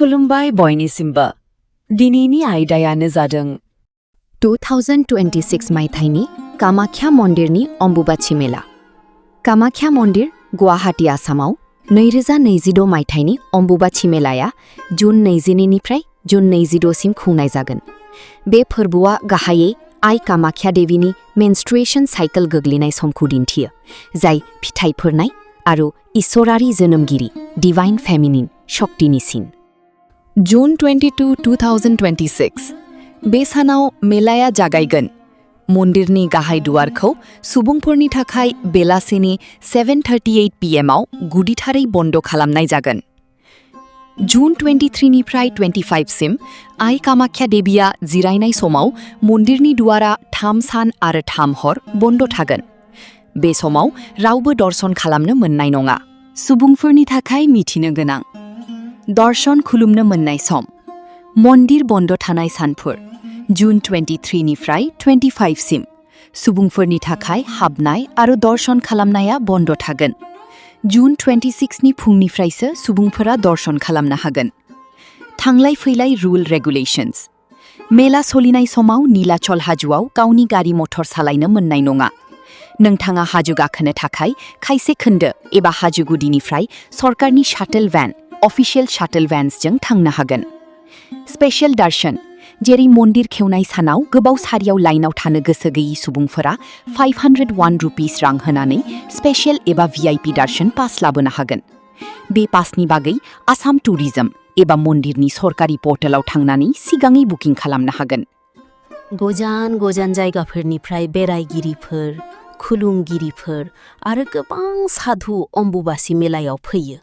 खुलुमबाय बयनिसिमबो दिनैनि आयदायानो जादों 2026 मायथाइनि कामाख्या मन्दिरनि अम्बुबाची मेला। कामाख्या मन्दिर गुवाहाटी आसामाव 2026 मायथाइनि अम्बुबाची मेलाया जुन 22 निफ्राय जुन 26 सिम खुंनाय जागोन। बे फोरबोआ गाहायै आइ कामाख्या देवीनि मेनस्ट्रुएशन साइकेल गोग्लैनाय समखौ दिन्थियो, जाय फिथाइफोरनाय आरो इसोरारि जोनोमगिरि डिवाइन फेमिनिन शक्तिनि सिन। जुन 22, 2026 बे सानाव मेलाया जागायगोन। मन्दिरनि गाहाय दुवारखौ सुबुंफोरनि थाखाय बेलासिनि 7:38 PM आव गुदिथारै बन्द खालामनाय जागोन। जुन 23 निफ्राय 25 सिम आइ कामाख्या देवीया जिरायनाय समाव मन्दिरनि दुवारा 3 सान आरो 3 हर बन्द थागोन। बे समाव रावबो दर्शन खालामनो मोननाय नङा। सुबुंफोरनि थाखाय मिथिनो गोनां दर्शन खुलुमनो मोननाय सम। मन्दिर बन्द थानाय सानफोर जुन 23 निफ्राय 25 सिम सुबुंफोरनि थाखाय हाबनाय आरो दर्शन खालामनाया बन्द थागोन। जुन 26 नि फुंनिफ्रायसो सुबुंफोरा दर्शन खालामनो हागोन। थांलाय फैलाय रुल रेगुलेशन्स। मेला सलिनाय समाव नीलाचल हाजोआव गावनि गारि मटर सालायनो मोननाय नङा। नोंथाङा हाजो गाखोनो थाखाय खायसे खोन्दो एबा हाजो गुदिनिफ्राय सरकारनि शाटल भ्यान अफिसियेल शाटल भ्यान्सजों थांनो हागोन। स्पेशल दर्शन, जेरै मन्दिर खेवनाय सानाव गोबाव सारियाव लाइनाव थानो गोसो गैयै सुबुंफोरा 501 रुपिस रां होनानै स्पेशल एबा VIP दर्शन पास लाबोनो हागोन। बे पासनि बागै आसाम टुरिजम एबा मन्दिरनि सरकारि पर्टेलाव थांनानै सिगाङै बुकिं खालामनो हागोन। गोजान गोजान जायगाफोरनिफ्राय बेरायगिरिफोर, खुलुमगिरिफोर आरो गोबां साधु अम्बुबाची मेलायाव फैयो।